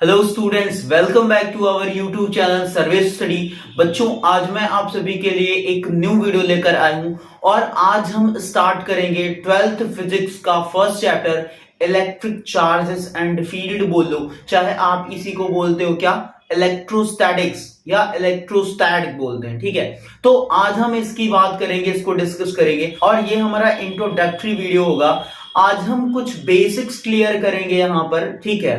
Hello students, welcome back to our YouTube channel service study. बच्चों, आज मैं आप सभी के लिए एक न्यू वीडियो लेकर आया हूं और आज हम स्टार्ट करेंगे 12th फिजिक्स का first chapter electric charges and field. बोल लो, चाहे आप इसी को बोलते हो क्या, इलेक्ट्रोस्टैटिक्स या इलेक्ट्रोस्टैट बोलते हैं, ठीक है। तो आज हम इसकी बात करेंगे, इसको डिस्कस करेंगे और ये हमारा इंट्रोडक्टरी वीडियो होगा। आज हम कुछ बेसिक्स क्लियर करेंगे यहां पर, ठीक है।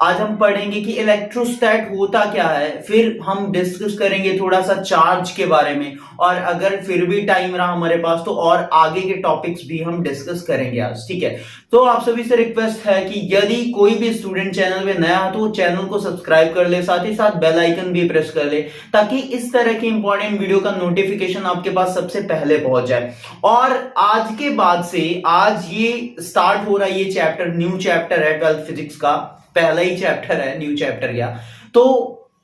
आज हम पढ़ेंगे कि इलेक्ट्रोस्टैट होता क्या है, फिर हम डिस्कस करेंगे थोड़ा सा चार्ज के बारे में, और अगर फिर भी टाइम रहा हमारे पास तो और आगे के टॉपिक्स भी हम डिस्कस करेंगे आज, ठीक है। तो आप सभी से रिक्वेस्ट है कि यदि कोई भी स्टूडेंट चैनल पे नया हो तो चैनल को सब्सक्राइब कर ले, साथ ही साथ बेल आइकन भी प्रेस कर ले, ताकि इस तरह की इंपॉर्टेंट वीडियो का नोटिफिकेशन आपके पास सबसे पहले पहुंच जाए। और आज के बाद से, आज ये स्टार्ट हो रहा है, ये चैप्टर न्यू चैप्टर है 12th फिजिक्स का, पहला ही चैप्टर है, न्यू चैप्टर गया। तो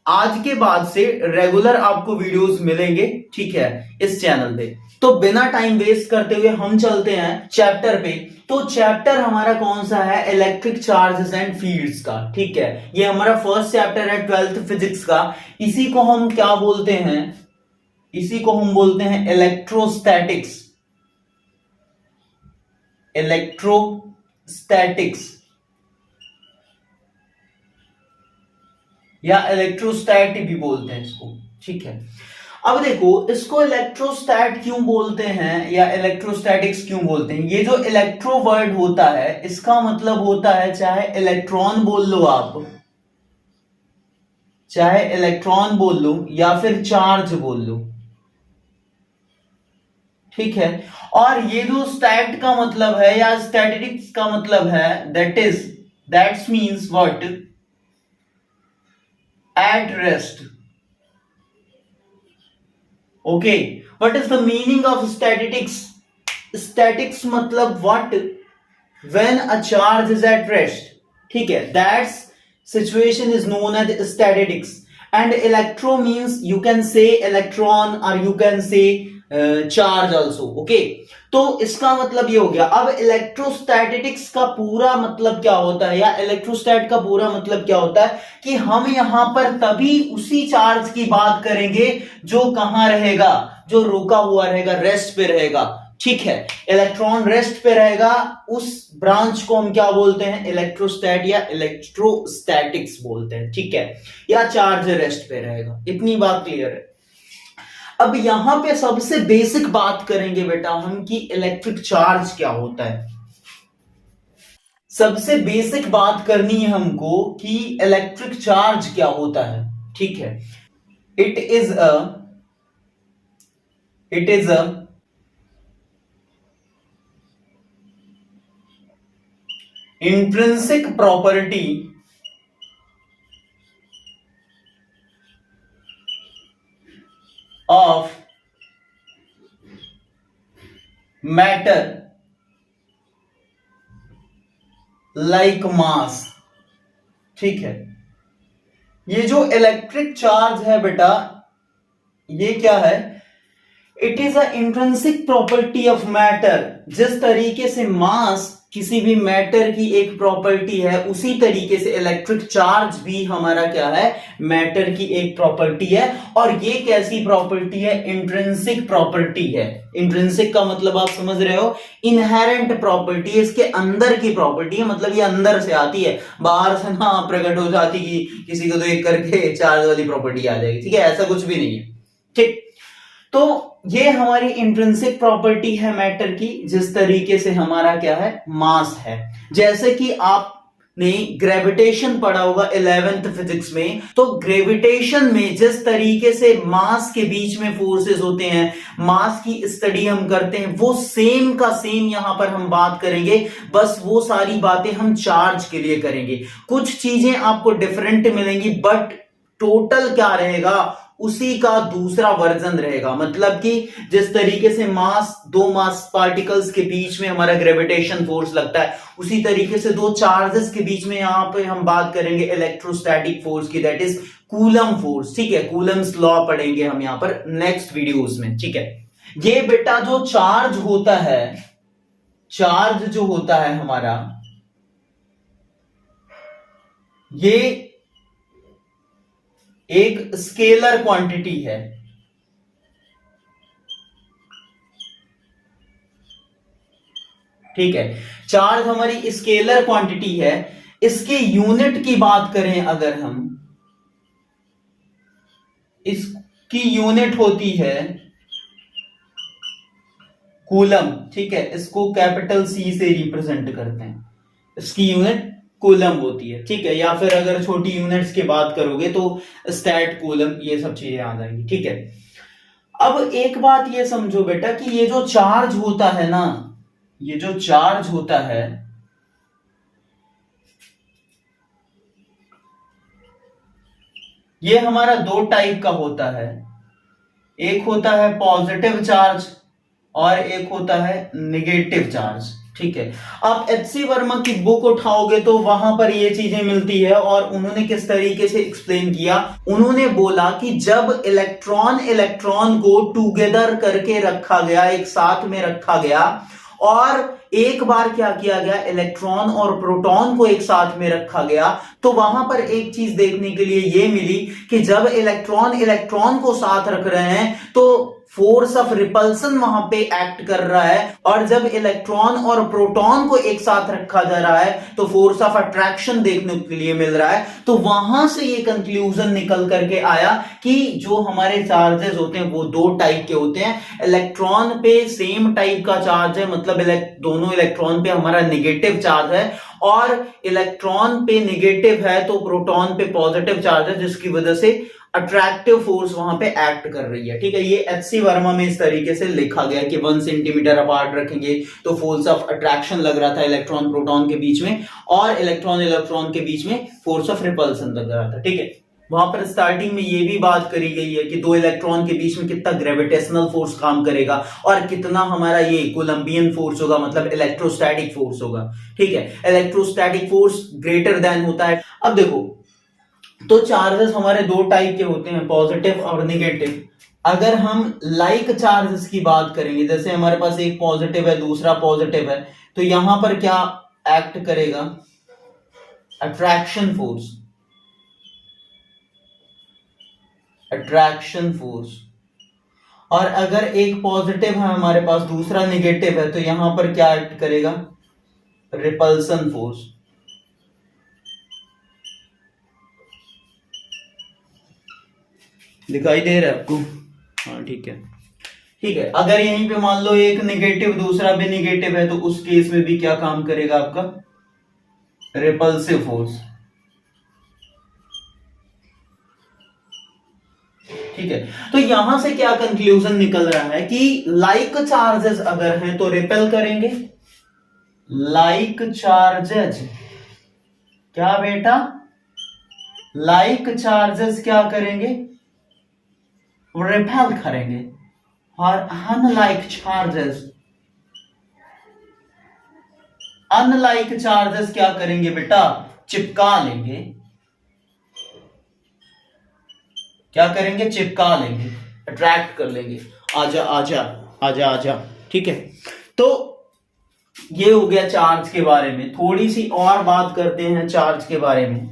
आज के बाद से रेगुलर आपको वीडियोस मिलेंगे, ठीक है, इस चैनल पे। तो बिना टाइम वेस्ट करते हुए हम चलते हैं चैप्टर पे। तो चैप्टर हमारा कौन सा है, इलेक्ट्रिक चार्जेस एंड फील्ड्स का, ठीक है। ये हमारा फर्स्ट चैप्टर है 12th फिजिक्स का। इसी को हम क्या बोलते हैं, इसी को हम बोलते हैं इलेक्ट्रोस्टैटिक्स। इलेक्ट्रोस्टैटिक्स या इलेक्ट्रोस्टैट भी बोलते हैं इसको, ठीक है। अब देखो, इसको इलेक्ट्रोस्टैट क्यों बोलते हैं या इलेक्ट्रोस्टैटिक्स क्यों बोलते हैं। ये जो इलेक्ट्रो वर्ड होता है, इसका मतलब होता है, चाहे इलेक्ट्रॉन बोल लो आप, चाहे इलेक्ट्रॉन बोल लो या फिर चार्ज बोल लो, ठीक है। और ये जो स्टैट का मतलब है या स्टैटिस्टिक्स का मतलब है, that's means what, at rest. Okay, what is the meaning of statistics? Statics मतलब what, when a charge is at rest, ठीक है, that situation is known as statistics. And electro means you can say electron or you can say charge also, okay। तो इसका मतलब ये हो गया। अब इलेक्ट्रोस्टैटिक्स का पूरा मतलब क्या होता है, या इलेक्ट्रोस्टैट का पूरा मतलब क्या होता है, कि हम यहां पर तभी उसी चार्ज की बात करेंगे जो कहां रहेगा, जो रुका हुआ रहेगा, रेस्ट पे रहेगा, ठीक है। इलेक्ट्रॉन रेस्ट पे रहेगा, उस ब्रांच को हम क्या बोलते हैं, इलेक्ट्रोस्टैट या इलेक्ट्रोस्टैटिक्स बोलते हैं, ठीक है। या चार्ज रेस्ट पे रहेगा, इतनी बात क्लियर है। अब यहां पे सबसे बेसिक बात करेंगे बेटा हम कि इलेक्ट्रिक चार्ज क्या होता है। सबसे बेसिक बात करनी है हमको कि इलेक्ट्रिक चार्ज क्या होता है, ठीक है। It is a intrinsic property of matter like mass, ठीक है। ये जो इलेक्ट्रिक चार्ज है बेटा, ये क्या है, it is a intrinsic property of matter. जिस तरीके से मास किसी भी मैटर की एक प्रॉपर्टी है, उसी तरीके से इलेक्ट्रिक चार्ज भी हमारा क्या है, मैटर की एक प्रॉपर्टी है। और ये कैसी प्रॉपर्टी है, इंट्रिंसिक प्रॉपर्टी है। इंट्रिंसिक का मतलब आप समझ रहे हो, इनहेरेंट प्रॉपर्टी, इसके अंदर की प्रॉपर्टी है, मतलब ये अंदर से आती है, बाहर से ना प्रकट हो जाती कि किसी को देख करके चार्ज वाली प्रॉपर्टी आ जाएगी, ठीक है, ऐसा कुछ भी नहीं है, ठीक। तो ये हमारी इंट्रिंसिक प्रॉपर्टी है मैटर की, जिस तरीके से हमारा क्या है, मास है। जैसे कि आपने ग्रेविटेशन पढ़ा होगा 11th फिजिक्स में, तो ग्रेविटेशन में जिस तरीके से मास के बीच में फोर्सेस होते हैं, मास की स्टडी हम करते हैं, वो सेम का सेम यहां पर हम बात करेंगे। बस वो सारी बातें हम चार्ज के लिए करेंगे, कुछ चीजें आपको डिफरेंट मिलेंगी, बट टोटल क्या रहेगा, उसी का दूसरा वर्जन रहेगा। मतलब कि जिस तरीके से दो मास पार्टिकल्स के बीच में हमारा ग्रेविटेशन फोर्स लगता है, उसी तरीके से दो चार्जेस के बीच में यहां पे हम बात करेंगे इलेक्ट्रोस्टैटिक फोर्स की, दैट इज कूलम फोर्स, ठीक है। कूलम्स लॉ पढ़ेंगे हम यहां पर नेक्स्ट वीडियोस में, ठीक है। ये बेटा जो चार्ज होता है, चार्ज जो होता है हमारा, ये एक स्केलर क्वांटिटी है। ठीक है, चार्ज हमारी स्केलर क्वांटिटी है। इसके यूनिट की बात करें अगर हम, इसकी यूनिट होती है कूलम। ठीक है, इसको कैपिटल सी से रिप्रेजेंट करते हैं, इसकी यूनिट कूलम होती है। ठीक है, या फिर अगर छोटी यूनिट्स की बात करोगे तो स्टैट कूलम, ये सब चीजें आ जाएंगी। ठीक है, अब एक बात ये समझो बेटा कि ये जो चार्ज होता है ना, ये जो चार्ज होता है, ये हमारा दो टाइप का होता है। एक होता है पॉजिटिव चार्ज और एक होता है निगेटिव चार्ज। ठीक है, आप एचसी वर्मा की बुक उठाओगे तो वहां पर ये चीजें मिलती है, और उन्होंने किस तरीके से एक्सप्लेन किया, उन्होंने बोला कि जब इलेक्ट्रॉन इलेक्ट्रॉन को टुगेदर करके रखा गया, एक साथ में रखा गया, और एक बार क्या किया गया, इलेक्ट्रॉन और प्रोटॉन को एक साथ में रखा गया, तो वहां पर एक चीज देखने के लिए यह मिली कि जब इलेक्ट्रॉन इलेक्ट्रॉन को साथ रख रहे हैं तो फोर्स ऑफ रिपल्सन वहां पे एक्ट कर रहा है, और जब इलेक्ट्रॉन और प्रोटॉन को एक साथ रखा जा रहा है तो फोर्स ऑफ अट्रैक्शन देखने के लिए मिल रहा है। तो वहां से ये कंक्लूजन निकल करके आया कि जो हमारे चार्जेस होते हैं वो दो टाइप के होते हैं। इलेक्ट्रॉन पे सेम टाइप का चार्ज है, मतलब दोनों इलेक्ट्रॉन पे हमारा नेगेटिव चार्ज है, और इलेक्ट्रॉन पे नेगेटिव है तो प्रोटॉन पे पॉजिटिव चार्ज है, जिसकी वजह से अट्रैक्टिव फोर्स वहां पे एक्ट कर रही है। ठीक है, ये एचसी वर्मा में इस तरीके से लिखा गया कि 1 सेंटीमीटर अपार्ट रखेंगे तो फोर्स ऑफ अट्रैक्शन लग रहा था इलेक्ट्रॉन प्रोटॉन के बीच में, और इलेक्ट्रॉन इलेक्ट्रॉन के बीच में फोर्स ऑफ रिपल्सन लग रहा था। ठीक है, वहां पर स्टार्टिंग में ये भी बात करी गई है कि दो इलेक्ट्रॉन के बीच में कितना ग्रेविटेशनल फोर्स काम करेगा और कितना हमारा ये कोलंबियन फोर्स होगा, मतलब इलेक्ट्रोस्टैटिक फोर्स होगा। ठीक है, इलेक्ट्रोस्टैटिक फोर्स ग्रेटर देन होता है। अब देखो, तो चार्जेस हमारे दो टाइप के होते हैं, पॉजिटिव और निगेटिव। अगर हम लाइक चार्जेस की बात करेंगे, जैसे हमारे पास एक पॉजिटिव है दूसरा पॉजिटिव है, तो यहां पर क्या एक्ट करेगा, अट्रैक्शन फोर्स, अट्रैक्शन फोर्स। और अगर एक पॉजिटिव है हमारे पास दूसरा निगेटिव है, तो यहां पर क्या एक्ट करेगा, रिपल्सन फोर्स। दिखाई दे रहा है आपको? हाँ, ठीक है। ठीक है, अगर यहीं पे मान लो एक निगेटिव दूसरा भी निगेटिव है, तो उस केस में भी क्या काम करेगा आपका, रिपल्सिव फोर्स। ठीक है, तो यहां से क्या कंक्लूजन निकल रहा है कि लाइक चार्जेस अगर हैं तो रिपेल करेंगे, लाइक चार्जेस, क्या बेटा, लाइक चार्जेस क्या करेंगे, रिपेल करेंगे, और अनलाइक चार्जेस, अनलाइक चार्जेस क्या करेंगे बेटा, चिपका लेंगे। क्या करेंगे, चिपका लेंगे, अट्रैक्ट कर लेंगे, आजा आजा आजा आजा। ठीक है, तो ये हो गया चार्ज के बारे में। थोड़ी सी और बात करते हैं चार्ज के बारे में।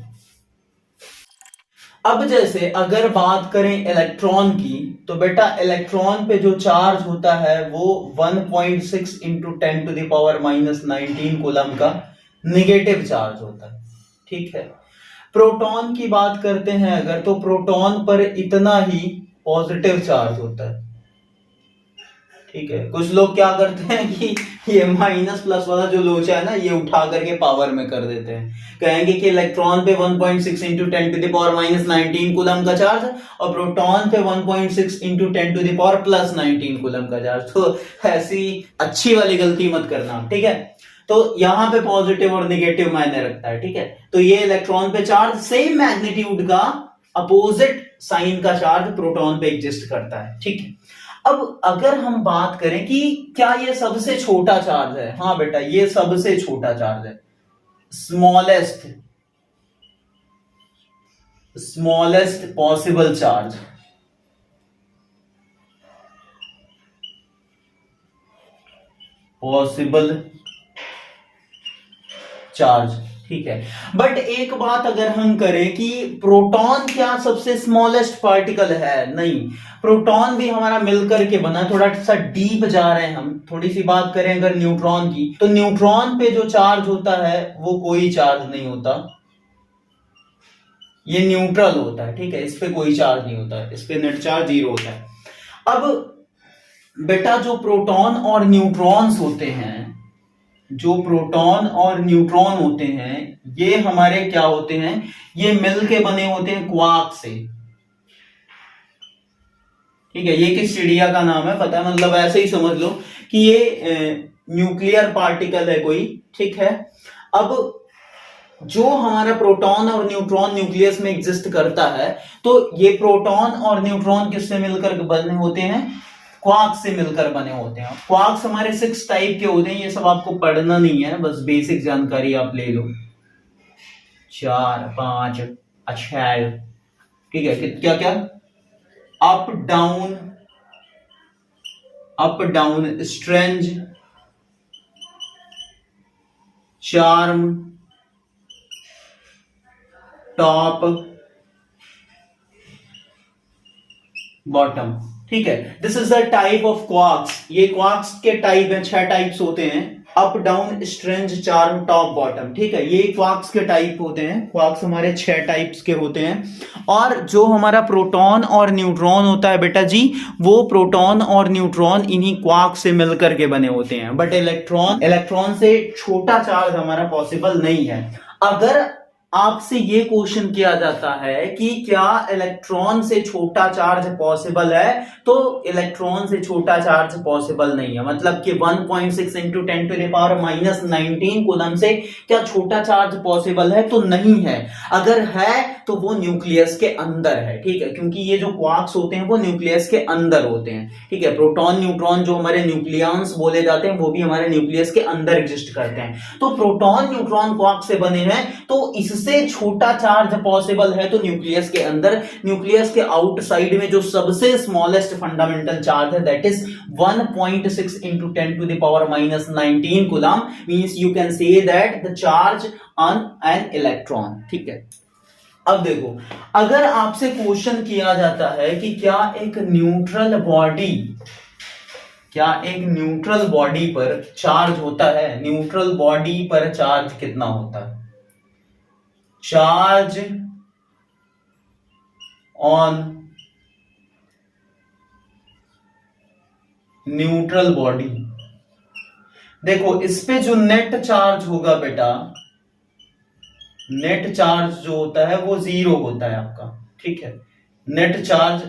अब जैसे अगर बात करें इलेक्ट्रॉन की, तो बेटा इलेक्ट्रॉन पे जो चार्ज होता है वो 1.6 इंटू 10⁻⁻19 कूलम का निगेटिव चार्ज होता है। ठीक है, प्रोटॉन की बात करते हैं अगर, तो प्रोटॉन पर इतना ही पॉजिटिव चार्ज होता है। ठीक है, कुछ लोग क्या करते हैं कि ये माइनस प्लस वाला जो लोचा है ना, ये उठा करके पावर में कर देते हैं, कहेंगे कि इलेक्ट्रॉन पे 1.6 इंटू 10⁻⁻19 कूलम का चार्ज और प्रोटॉन पे 1.6 इंटू 10⁻+19 कूलम का चार्ज। तो ऐसी अच्छी वाली गलती मत करना। ठीक है, तो यहां पे पॉजिटिव और निगेटिव मायने रखता है। ठीक है, तो ये इलेक्ट्रॉन पे चार्ज सेम मैग्नीट्यूड का अपोजिट साइन का चार्ज प्रोटॉन पे एग्जिस्ट करता है। ठीक है, अब अगर हम बात करें कि क्या ये सबसे छोटा चार्ज है, हाँ बेटा ये सबसे छोटा चार्ज है, smallest, smallest possible charge. Possible charge, ठीक है। बट एक बात अगर हम करें कि प्रोटॉन क्या सबसे स्मॉलेस्ट पार्टिकल है? नहीं, प्रोटॉन भी हमारा मिलकर के बना। थोड़ा सा डीप जा रहे हैं हम। थोड़ी सी बात करें अगर न्यूट्रॉन की, तो न्यूट्रॉन पे जो चार्ज होता है वो कोई चार्ज नहीं होता, ये न्यूट्रल होता है। ठीक है, इस पे कोई चार्ज नहीं होता है, इस पे नेट चार्ज 0 होता है। अब बेटा जो प्रोटॉन और न्यूट्रॉन्स होते हैं, जो प्रोटॉन और न्यूट्रॉन होते हैं, ये हमारे क्या होते हैं? ये मिलके बने होते हैं क्वार्क से। ठीक है, ये किस चिड़िया का नाम है पता है? मतलब ऐसे ही समझ लो कि ये न्यूक्लियर पार्टिकल है कोई। ठीक है, अब जो हमारा प्रोटॉन और न्यूट्रॉन न्यूक्लियस में एग्जिस्ट करता है, तो ये प्रोटॉन और न्यूट्रॉन किससे मिलकर बने होते हैं? क्वार्क से मिलकर बने होते हैं। क्वार्क्स हमारे 6 टाइप के होते हैं, ये सब आपको पढ़ना नहीं है, बस बेसिक जानकारी आप ले लो। 4 5 अच्छा, ठीक है। क्या क्या? Up down strange, charm, top, bottom. ठीक है, this is the type of quarks. ये क्वार्क्स के टाइप हैं, 6 टाइप्स होते हैं। Up down strange charm top bottom. ठीक है, ये क्वार्क्स के टाइप होते हैं। क्वार्क्स हमारे 6 टाइप्स के होते हैं। और जो हमारा प्रोटॉन और न्यूट्रॉन होता है बेटा जी, वो प्रोटॉन और न्यूट्रॉन इन्हीं क्वार्क से मिलकर के बने होते हैं। बट इलेक्ट्रॉन से छोटा चार्ज हमारा पॉसिबल नहीं है। अगर आपसे ये क्वेश्चन किया जाता है कि क्या इलेक्ट्रॉन से छोटा चार्ज पॉसिबल है, तो इलेक्ट्रॉन से छोटा चार्ज पॉसिबल नहीं है। मतलब कि 1.6 इंटू 10⁻⁻19 कूलम से क्या छोटा चार्ज पॉसिबल है? तो नहीं है। अगर है तो वो न्यूक्लियस के अंदर है। ठीक है, क्योंकि ये जो क्वार्क्स होते हैं वो न्यूक्लियस के अंदर होते हैं। ठीक है, प्रोटॉन न्यूट्रॉन जो हमारे न्यूक्लियॉन्स बोले जाते हैं, वो भी हमारे न्यूक्लियस के अंदर एग्जिस्ट करते हैं। तो प्रोटॉन न्यूट्रॉन क्वार्क से बने हैं, तो इससे छोटा चार्ज पॉसिबल है तो न्यूक्लियस के अंदर। न्यूक्लियस के आउटसाइड में जो सबसे स्मॉलेस्ट फंडामेंटल चार्ज है, that is 1.6 into 10⁻⁻19 coulomb, means you can say that the charge on an electron. ठीक है, अब देखो, अगर आपसे क्वेश्चन किया जाता है कि क्या एक न्यूट्रल बॉडी पर चार्ज होता है? न्यूट्रल बॉडी पर चार्ज कितना होता है? Charge on neutral body. देखो, इस पे जो नेट चार्ज होगा बेटा, नेट चार्ज जो होता है वो 0 होता है आपका। ठीक है, नेट चार्ज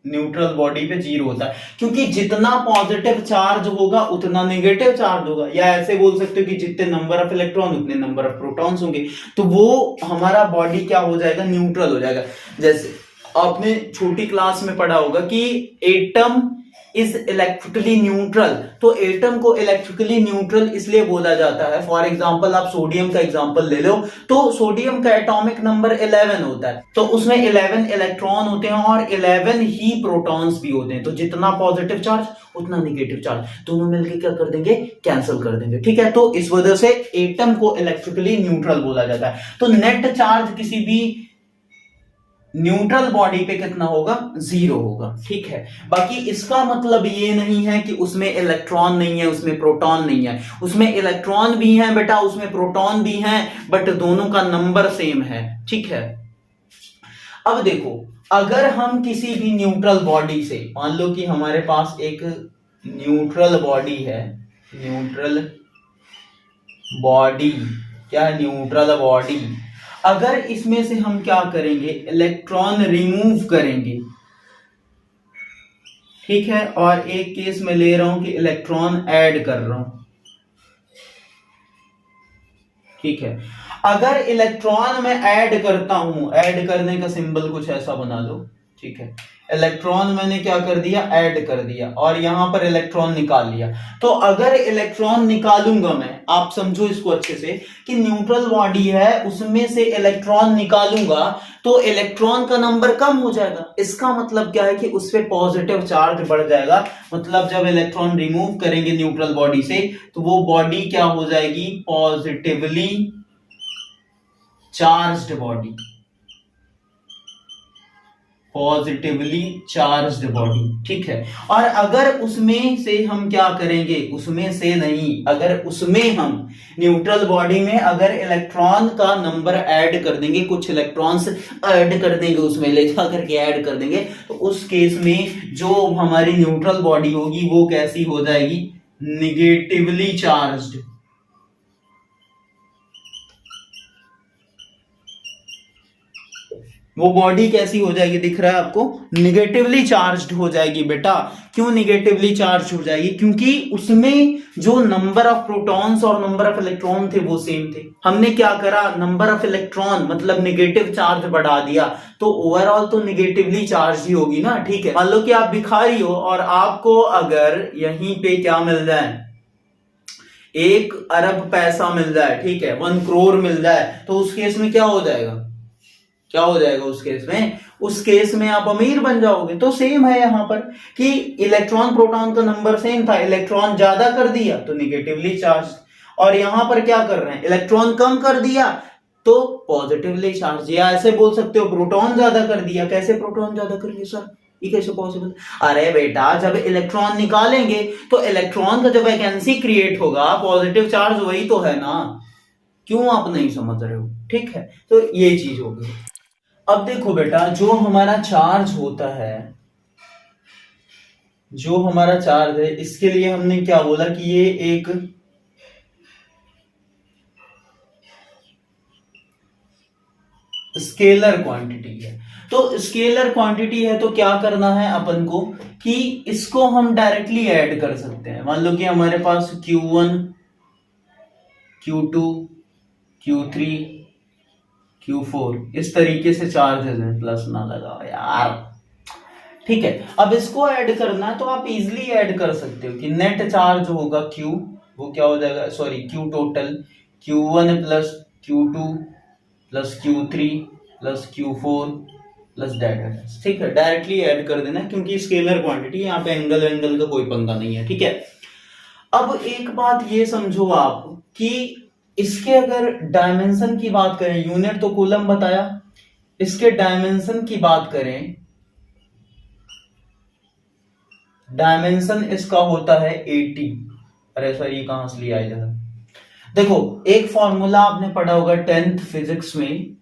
न्यूट्रल बॉडी पे 0 होता है, क्योंकि जितना पॉजिटिव चार्ज होगा उतना नेगेटिव चार्ज होगा। या ऐसे बोल सकते हो कि जितने नंबर ऑफ इलेक्ट्रॉन उतने नंबर ऑफ प्रोटॉन्स होंगे, तो वो हमारा बॉडी क्या हो जाएगा? न्यूट्रल हो जाएगा। जैसे आपने छोटी क्लास में पढ़ा होगा कि एटम इज इलेक्ट्रिकली न्यूट्रल। तो एटम को इलेक्ट्रिकली न्यूट्रल इसलिए बोला जाता है, फॉर एग्जांपल आप सोडियम का एग्जांपल ले लो, तो सोडियम का एटॉमिक नंबर 11 होता है, तो उसमें 11 इलेक्ट्रॉन होते हैं और 11 ही प्रोटॉन्स भी होते हैं। तो जितना पॉजिटिव चार्ज उतना नेगेटिव चार्ज, दोनों मिलकर क्या कर देंगे? कैंसिल कर देंगे। ठीक है, तो इस वजह से एटम को इलेक्ट्रिकली न्यूट्रल बोला जाता है। तो नेट चार्ज किसी भी न्यूट्रल बॉडी पे कितना होगा? 0 होगा। ठीक है, बाकी इसका मतलब ये नहीं है कि उसमें इलेक्ट्रॉन नहीं है, उसमें प्रोटॉन नहीं है। उसमें इलेक्ट्रॉन भी हैं बेटा, उसमें प्रोटॉन भी हैं, बट दोनों का नंबर सेम है। ठीक है, अब देखो, अगर हम किसी भी न्यूट्रल बॉडी से, मान लो कि हमारे पास एक न्यूट्रल बॉडी है, न्यूट्रल बॉडी, क्या? Neutral body. अगर इसमें से हम क्या करेंगे? इलेक्ट्रॉन रिमूव करेंगे। ठीक है, और एक केस में ले रहा हूं कि इलेक्ट्रॉन ऐड कर रहा हूं। ठीक है, अगर इलेक्ट्रॉन में ऐड करता हूं, ऐड करने का सिंबल कुछ ऐसा बना लो। ठीक है, इलेक्ट्रॉन मैंने क्या कर दिया? ऐड कर दिया, और यहां पर इलेक्ट्रॉन निकाल लिया। तो अगर इलेक्ट्रॉन निकालूंगा मैं, आप समझो इसको अच्छे से कि न्यूट्रल बॉडी है, उसमें से इलेक्ट्रॉन निकालूंगा तो इलेक्ट्रॉन का नंबर कम हो जाएगा। इसका मतलब क्या है कि उस पर पॉजिटिव चार्ज बढ़ जाएगा। मतलब जब इलेक्ट्रॉन रिमूव करेंगे न्यूट्रल बॉडी से, तो वो बॉडी क्या हो जाएगी? Positively charged body, positively charged body, ठीक है। और अगर उसमें से हम क्या करेंगे, उसमें से नहीं, अगर उसमें हम न्यूट्रल बॉडी में अगर इलेक्ट्रॉन का नंबर ऐड कर देंगे, कुछ इलेक्ट्रॉन्स ऐड कर देंगे, उसमें ले जा करके ऐड कर देंगे, तो उस केस में जो हमारी न्यूट्रल बॉडी होगी वो कैसी हो जाएगी, निगेटिवली चार्ज्ड। वो बॉडी कैसी हो जाएगी, दिख रहा है आपको, निगेटिवली चार्ज्ड हो जाएगी बेटा। क्यों निगेटिवली चार्ज हो जाएगी, क्योंकि उसमें जो नंबर ऑफ प्रोटॉन्स और नंबर ऑफ इलेक्ट्रॉन थे वो सेम थे। हमने क्या करा, नंबर ऑफ इलेक्ट्रॉन मतलब निगेटिव चार्ज बढ़ा दिया, तो ओवरऑल तो निगेटिवली चार्ज ही होगी ना, ठीक है। मान लो कि आप भिखारी हो और आपको अगर यहीं पे क्या मिल जाए, 1 अरब पैसा मिल जाए, ठीक है, 1 करोड़ मिल जाए, तो उस केस में क्या हो जाएगा, क्या हो जाएगा उस केस में, उस केस में आप अमीर बन जाओगे। तो सेम है यहां पर कि इलेक्ट्रॉन प्रोटॉन का नंबर सेम था, इलेक्ट्रॉन ज्यादा कर दिया तो निगेटिवली चार्ज, और यहां पर क्या कर रहे हैं, इलेक्ट्रॉन कम कर दिया तो पॉजिटिवली चार्ज। या ऐसे बोल सकते हो प्रोटॉन ज्यादा कर दिया। कैसे प्रोटॉन ज्यादा कर दिया सर, ये कैसे पॉसिबल? अरे बेटा, जब इलेक्ट्रॉन निकालेंगे तो इलेक्ट्रॉन का जो वैकेंसी क्रिएट होगा, पॉजिटिव चार्ज वही तो है ना। क्यों आप नहीं समझ रहे हो, ठीक है। तो ये चीज होगी। अब देखो बेटा, जो हमारा चार्ज होता है, जो हमारा चार्ज है, इसके लिए हमने क्या बोला कि ये एक स्केलर क्वांटिटी है। तो स्केलर क्वांटिटी है तो क्या करना है अपन को कि इसको हम डायरेक्टली ऐड कर सकते हैं। मान लो कि हमारे पास Q1, Q2, Q3, Q4 इस तरीके से चार्जेस हैं। प्लस ना लगाओ यार, ठीक है। अब इसको ऐड करना है तो आप इजीली ऐड कर सकते हो कि नेट चार्ज होगा Q, वो क्या हो जाएगा, sorry Q total, Q1 plus Q2 plus Q3 plus Q4 plus date, ठीक है। डायरेक्टली ऐड कर देना क्योंकि स्केलर क्वांटिटी, यहाँ पे एंगल का कोई पंगा नहीं है, ठीक है। अब एक बात ये समझो आप कि इसके अगर डायमेंशन की बात करें, यूनिट तो कूलम बताया, इसके डायमेंशन की बात करें, डायमेंशन इसका होता है 80। अरे सर ये कहां से लिया है, देखो एक फॉर्मूला आपने पढ़ा होगा 10th फिजिक्स में,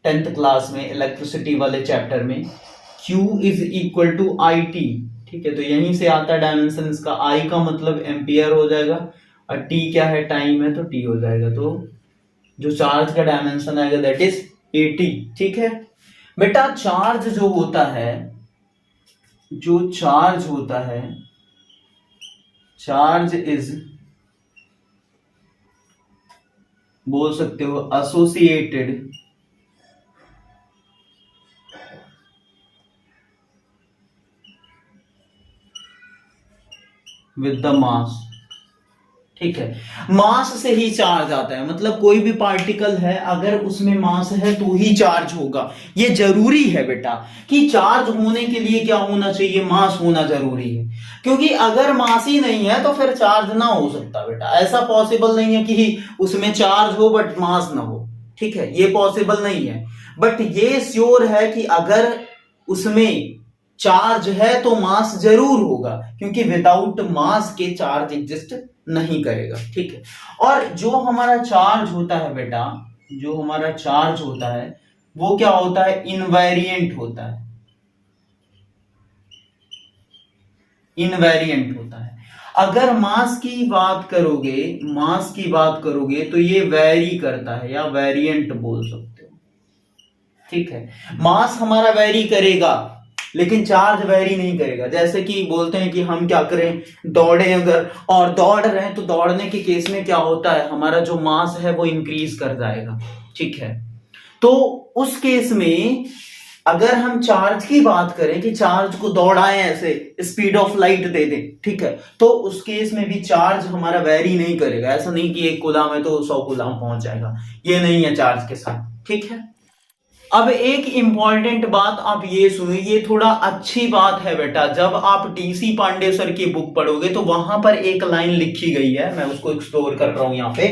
10th क्लास में इलेक्ट्रिसिटी वाले चैप्टर में, Q is equal to I T, ठीक है। तो यहीं से आता है डायमेंशन इसका, I का मतलब एम्पियर हो जाएगा और T क्या है, टाइम है, तो T हो जाएगा। तो जो चार्ज का डायमेंशन आएगा दैट इज 80, ठीक है बेटा। चार्ज जो होता है, जो चार्ज होता है, चार्ज इज, बोल सकते हो एसोसिएटेड विद द मास, ठीक है। मास से ही चार्ज आता है, मतलब कोई भी पार्टिकल है अगर उसमें मास है तो ही चार्ज होगा। ये जरूरी है बेटा कि चार्ज होने के लिए क्या होना चाहिए, मास होना जरूरी है। क्योंकि अगर मास ही नहीं है तो फिर चार्ज ना हो सकता बेटा। ऐसा पॉसिबल नहीं है कि उसमें चार्ज हो बट मास ना हो, ठीक है, ये पॉसिबल नहीं है। बट ये श्योर है कि अगर उसमें चार्ज है तो मास जरूर होगा, क्योंकि विदाउट मास के चार्ज एग्जिस्ट नहीं करेगा, ठीक है। और जो हमारा चार्ज होता है बेटा, जो हमारा चार्ज होता है वो क्या होता है, इनवेरिएंट होता है, इनवेरिएंट होता है। अगर मास की बात करोगे, मास की बात करोगे तो ये वेरी करता है, या वेरिएंट बोल सकते हो, ठीक है। मास हमारा वेरी करेगा लेकिन चार्ज वेरी नहीं करेगा। जैसे कि बोलते हैं कि हम क्या करें, दौड़े अगर, और दौड़ रहे हैं तो दौड़ने के केस में क्या होता है, हमारा जो मास है वो इंक्रीज कर जाएगा, ठीक है। तो उस केस में अगर हम चार्ज की बात करें कि चार्ज को दौड़ाएं, ऐसे स्पीड ऑफ लाइट दे दें, ठीक है, तो उस केस में भी चार्ज हमारा वेरी नहीं करेगा। ऐसा नहीं कि 1 कूलम है तो 100 कूलम पहुंच जाएगा, ये नहीं है चार्ज के साथ, ठीक है। अब एक इंपॉर्टेंट बात आप ये सुनिए, ये थोड़ा अच्छी बात है बेटा। जब आप डीसी पांडे सर की बुक पढ़ोगे तो वहां पर एक लाइन लिखी गई है, मैं उसको एक्सप्लोर कर रहा हूं यहाँ पे,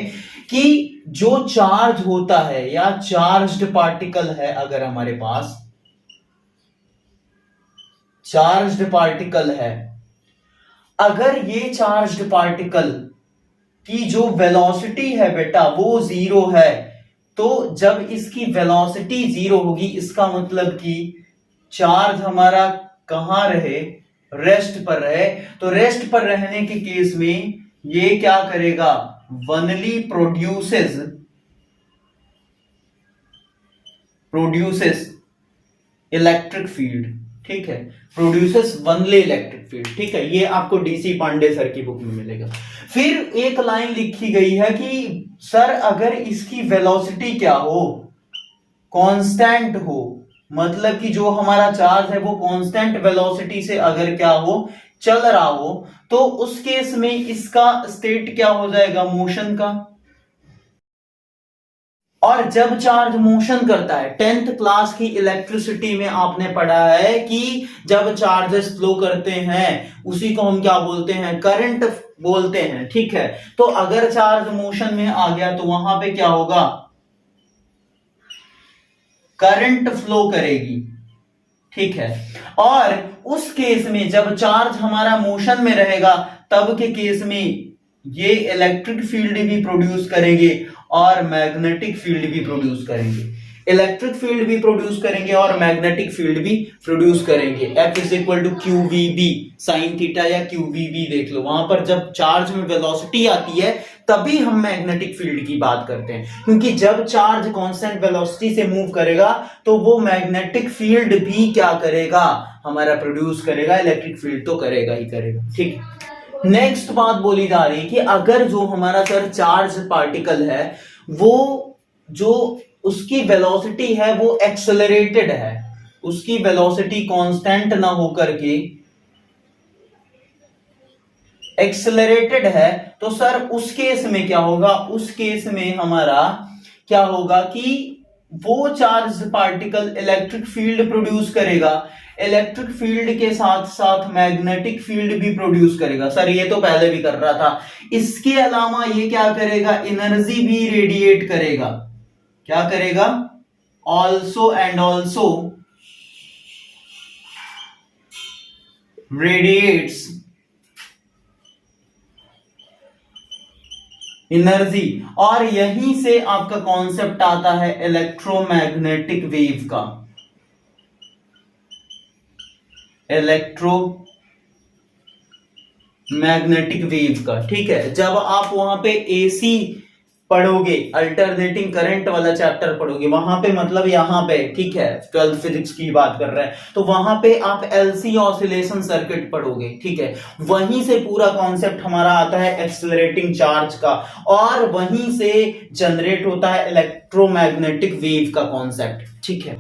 कि जो चार्ज होता है या चार्ज्ड पार्टिकल है, अगर हमारे पास चार्ज्ड पार्टिकल है, अगर ये चार्ज्ड पार्टिकल की जो वेलोसिटी है बेटा वो जीरो है, तो जब इसकी वेलोसिटी जीरो होगी इसका मतलब कि चार्ज हमारा कहां रहे, रेस्ट पर रहे। तो रेस्ट पर रहने के केस में ये क्या करेगा, वनली प्रोड्यूसेस इलेक्ट्रिक फील्ड, ठीक है, प्रोड्यूसेस वनली इलेक्ट्रिक फील्ड, ठीक है। ये आपको डीसी पांडे सर की बुक में मिलेगा। फिर एक लाइन लिखी गई है कि सर अगर इसकी वेलोसिटी क्या हो, कांस्टेंट हो, मतलब कि जो हमारा चार्ज है वो कांस्टेंट वेलोसिटी से अगर क्या हो, चल रहा हो, तो उस केस में इसका स्टेट क्या हो जाएगा, मोशन का। और जब चार्ज मोशन करता है, 10th क्लास की इलेक्ट्रिसिटी में आपने पढ़ा है कि जब चार्जेस फ्लो करते हैं उसी को हम क्या बोलते हैं, करंट बोलते हैं, ठीक है। तो अगर चार्ज मोशन में आ गया तो वहां पे क्या होगा, करंट फ्लो करेगी, ठीक है। और उस केस में जब चार्ज हमारा मोशन में रहेगा तब के केस में ये इलेक्ट्रिक फील्ड भी प्रोड्यूस करेंगे और मैग्नेटिक फील्ड भी प्रोड्यूस करेंगे। इलेक्ट्रिक फील्ड भी प्रोड्यूस करेंगे और मैग्नेटिक फील्ड भी प्रोड्यूस करेंगे। F is equal to Q V B sine theta या क्यू वी बी देख लो। वहां पर जब चार्ज में वेलोसिटी आती है तभी हम मैग्नेटिक फील्ड की बात करते हैं, क्योंकि जब चार्ज कांस्टेंट वेलोसिटी से मूव करेगा तो वो मैग्नेटिक फील्ड भी क्या करेगा, हमारा प्रोड्यूस करेगा, इलेक्ट्रिक फील्ड तो करेगा ही करेगा, ठीक है। नेक्स्ट बात बोली जा रही है कि अगर जो हमारा सर चार्ज पार्टिकल है वो जो उसकी वेलोसिटी है वो एक्सेलरेटेड है, उसकी वेलोसिटी कांस्टेंट ना होकर के एक्सेलरेटेड है, तो सर उस केस में क्या होगा, उस केस में हमारा क्या होगा कि वो charge particle electric field produce करेगा, इलेक्ट्रिक फील्ड के साथ साथ मैग्नेटिक फील्ड भी प्रोड्यूस करेगा। सर ये तो पहले भी कर रहा था। इसके अलावा ये क्या करेगा, एनर्जी भी रेडिएट करेगा। क्या करेगा, also and also radiates energy. और यहीं से आपका कॉन्सेप्ट आता है इलेक्ट्रोमैग्नेटिक वेव का, इलेक्ट्रोमैग्नेटिक वेव का, ठीक है। जब आप वहां पे एसी पढ़ोगे, अल्टरनेटिंग करंट वाला चैप्टर पढ़ोगे, वहां पे मतलब यहां पे, ठीक है, 12th फिजिक्स की बात कर रहे हैं, तो वहां पे आप एलसी ऑसिलेशन सर्किट पढ़ोगे, ठीक है। वहीं से पूरा कॉन्सेप्ट हमारा आता है एक्सेलरेटिंग चार्ज का, और वहीं से जनरेट होता है इलेक्ट्रोमैग्नेटिक वेव का कॉन्सेप्ट, ठीक है।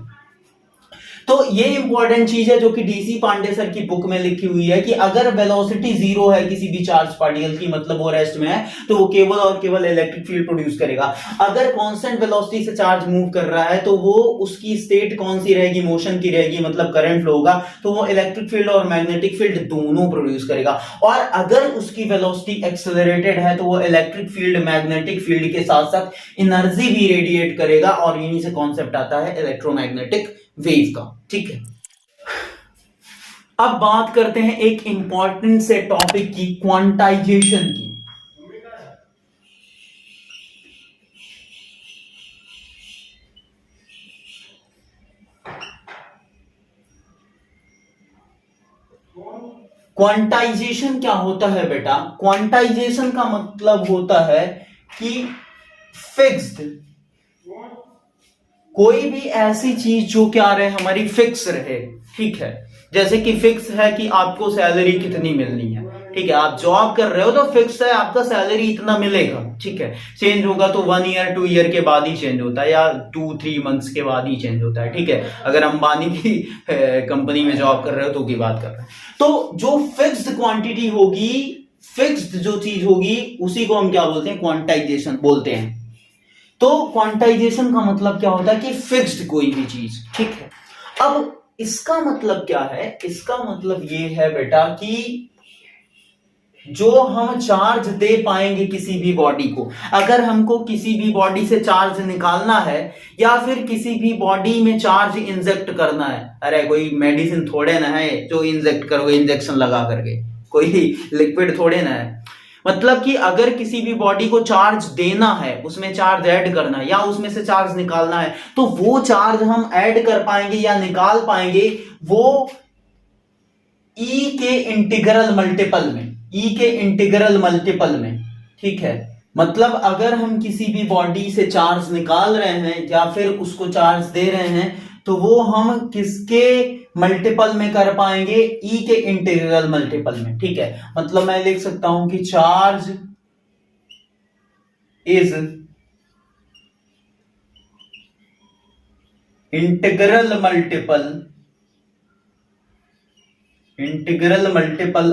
तो ये इंपॉर्टेंट चीज है जो कि डीसी पांडे सर की बुक में लिखी हुई है कि अगर वेलोसिटी जीरो है किसी भी चार्ज पार्टिकल की, मतलब वो रेस्ट में है, तो वो केवल और केवल इलेक्ट्रिक फील्ड प्रोड्यूस करेगा। अगर कांस्टेंट वेलोसिटी से चार्ज मूव कर रहा है तो वो उसकी स्टेट कौन सी रहेगी, मोशन की रहेगी, मतलब करंट फ्लो होगा, तो वो इलेक्ट्रिक फील्ड और मैग्नेटिक फील्ड दोनों प्रोड्यूस करेगा। और अगर उसकी वेलोसिटी एक्सेलरेटेड है तो वो इलेक्ट्रिक फील्ड मैग्नेटिक फील्ड के साथ साथ एनर्जी भी रेडिएट करेगा, और यहीं से कॉन्सेप्ट आता है इलेक्ट्रोमैग्नेटिक वेव का, ठीक है। अब बात करते हैं एक इंपॉर्टेंट से टॉपिक की, क्वांटाइजेशन की। क्वांटाइजेशन क्या होता है बेटा, क्वांटाइजेशन का मतलब होता है कि फिक्स्ड, कोई भी ऐसी चीज जो क्या रहे, हमारी फिक्स रहे, ठीक है। जैसे कि फिक्स है कि आपको सैलरी कितनी मिलनी है, ठीक है, आप जॉब कर रहे हो तो फिक्स है आपका सैलरी इतना मिलेगा, ठीक है। चेंज होगा तो 1 ईयर 2 ईयर के बाद ही चेंज होता है, या 2-3 मंथ्स के बाद ही चेंज होता है, ठीक है। अगर अंबानी की कंपनी में जॉब कर रहे हो तो की बात कर रहे हैं। तो जो फिक्स्ड क्वांटिटी होगी, फिक्स्ड जो चीज होगी, उसी को हम क्या बोलते हैं, क्वांटाइजेशन बोलते हैं। तो क्वांटाइजेशन का मतलब क्या होता है कि फिक्स्ड कोई भी चीज, ठीक है। अब इसका मतलब क्या है, इसका मतलब ये है बेटा कि जो हम चार्ज दे पाएंगे किसी भी बॉडी को। अगर हमको किसी भी बॉडी से चार्ज निकालना है या फिर किसी भी बॉडी में चार्ज इंजेक्ट करना है, अरे कोई मेडिसिन थोड़े ना है जो इंजेक्ट करोगे इंजेक्शन लगा करके, कोई लिक्विड थोड़े ना है। मतलब कि अगर किसी भी बॉडी को चार्ज देना है, उसमें चार्ज ऐड करना है या उसमें से चार्ज निकालना है, तो वो चार्ज हम ऐड कर पाएंगे या निकाल पाएंगे वो ई के इंटीग्रल मल्टीपल में, ई के इंटीग्रल मल्टीपल में। ठीक है, मतलब अगर हम किसी भी बॉडी से चार्ज निकाल रहे हैं या फिर उसको चार्ज दे रहे हैं तो वो हम किसके मल्टीपल में कर पाएंगे, ई के इंटीग्रल मल्टीपल में। ठीक है, मतलब मैं लिख सकता हूं कि charge is integral multiple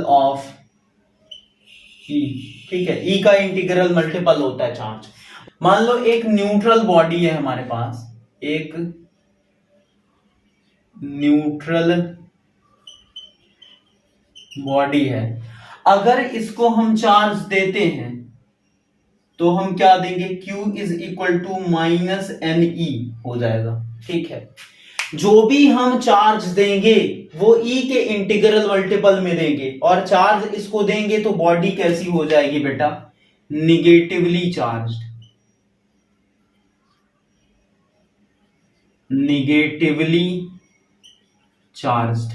of e. ठीक है, ई का इंटीग्रल मल्टीपल होता है चार्ज। मान लो एक न्यूट्रल बॉडी है हमारे पास, एक न्यूट्रल बॉडी है, अगर इसको हम चार्ज देते हैं तो हम क्या देंगे, Q is equal to minus N E हो जाएगा। ठीक है, जो भी हम चार्ज देंगे वो E के इंटीग्रल मल्टीपल में देंगे, और चार्ज इसको देंगे तो बॉडी कैसी हो जाएगी बेटा, निगेटिवली चार्ज्ड।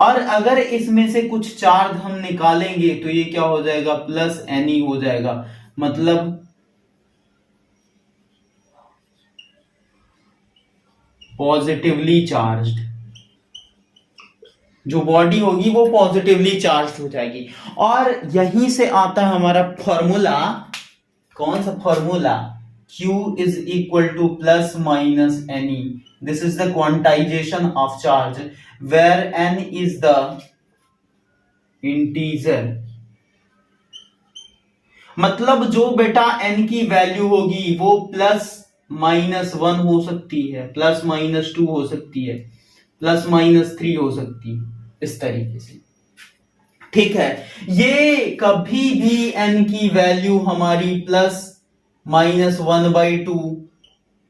और अगर इसमें से कुछ चार्ज हम निकालेंगे तो ये क्या हो जाएगा, प्लस एन ई हो जाएगा, मतलब पॉजिटिवली चार्ज्ड। जो बॉडी होगी वो पॉजिटिवली चार्ज हो जाएगी। और यहीं से आता है हमारा फॉर्मूला, कौन सा formula, Q is equal to plus minus N E. This is the quantisation of charge where n is the integer. मतलब जो बेटा n की वैल्यू होगी वो प्लस माइनस 1 हो सकती है, प्लस माइनस 2 हो सकती है, प्लस माइनस 3 हो सकती है, इस तरीके से। ठीक है, ये कभी भी n की वैल्यू हमारी प्लस माइनस 1/2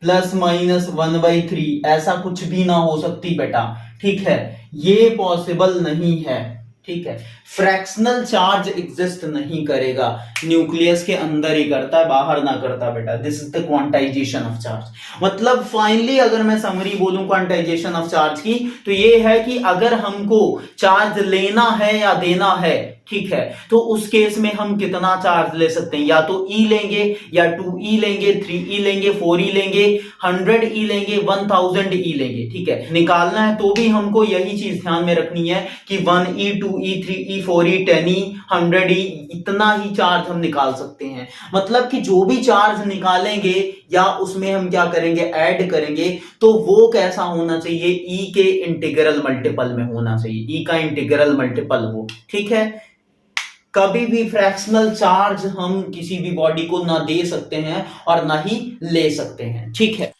प्लस माइनस 1/3 ऐसा कुछ भी ना हो सकती बेटा। ठीक है, ये पॉसिबल नहीं है। ठीक है, फ्रैक्शनल चार्ज एग्जिस्ट नहीं करेगा, न्यूक्लियस के अंदर ही करता है, बाहर ना करता बेटा। This is the quantisation of charge. मतलब फाइनली अगर मैं समरी बोलूं क्वांटाइजेशन ऑफ चार्ज की, तो ये है कि अगर हमको चार्ज लेना है या देना है, ठीक है, तो उस केस में हम कितना चार्ज ले सकते हैं, या तो E लेंगे या 2E लेंगे, 3E लेंगे, 4E लेंगे, 100E लेंगे, 1000E लेंगे। ठीक है, निकालना है तो भी हमको यही चीज ध्यान में रखनी है कि 1E 2E 3E 4E 10E 100E इतना ही चार्ज हम निकाल सकते हैं। मतलब कि जो भी चार्ज निकालेंगे या उसमें हम क्या करेंगे, ऐड करेंगे, तो वो कैसा होना चाहिए, E के इंटीग्रल मल्टीपल में होना चाहिए, E का इंटीग्रल मल्टीपल हो। ठीक है, कभी भी फ्रैक्शनल चार्ज हम किसी भी बॉडी को ना दे सकते हैं और ना ही ले सकते हैं। ठीक है,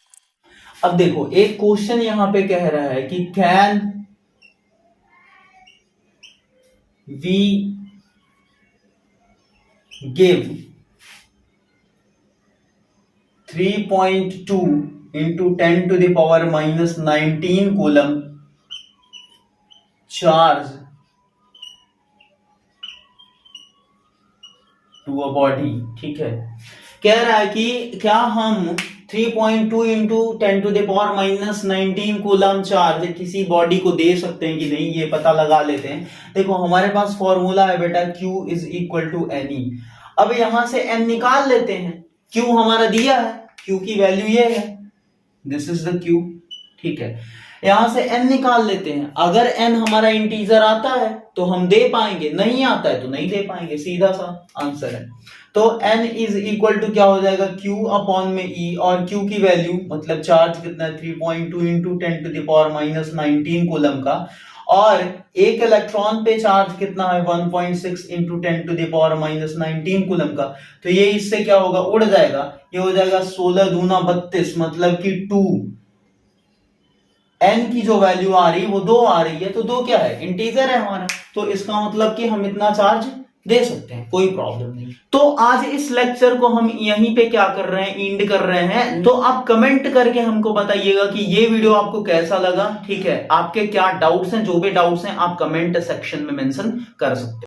अब देखो एक क्वेश्चन यहां पे कह रहा है कि can we give 3.2 into 10 to the power minus 19 coulomb charge to a body. ठीक है, कह रहा है कि क्या हम 3.2 into 10 to the power minus 19 coulomb charge किसी बॉडी को दे सकते हैं कि नहीं, ये पता लगा लेते हैं। देखो हमारे पास फॉर्मूला है बेटा, Q is equal to N E. अब यहां से n निकाल लेते हैं, Q हमारा दिया है, Q की वैल्यू ये है, दिस इज द Q। ठीक है, यहां से n निकाल लेते हैं। अगर n हमारा इंटीजर आता है तो हम दे पाएंगे, नहीं आता है तो नहीं दे पाएंगे, सीधा सा आंसर है। तो n इज इक्वल टू क्या हो जाएगा, Q अपॉन में E, और Q की वैल्यू मतलब चार्ज कितना है 3.2 into 10 to the power minus 19 coulomb का, और एक इलेक्ट्रॉन पे चार्ज कितना है 1.6 into 10 to the power minus 19 coulomb का। तो ये इससे क्या होगा, उड़ जाएगा, ये हो जाएगा 16 दूना 32, मतलब कि 2। n की जो वैल्यू आ रही है वो 2 आ रही है, तो 2 क्या है, इंटीजर है हमारा, तो इसका मतलब कि हम इतना चार्ज दे सकते हैं, कोई प्रॉब्लम नहीं। तो आज इस लेक्चर को हम यहीं पे क्या कर रहे हैं, एंड कर रहे हैं। तो आप कमेंट करके हमको बताइएगा कि ये वीडियो आपको कैसा लगा, ठीक है। आपके क्या डाउट्स हैं, जो भी डाउट्स हैं आप कमेंट सेक्शन में मेंशन कर सकते हैं।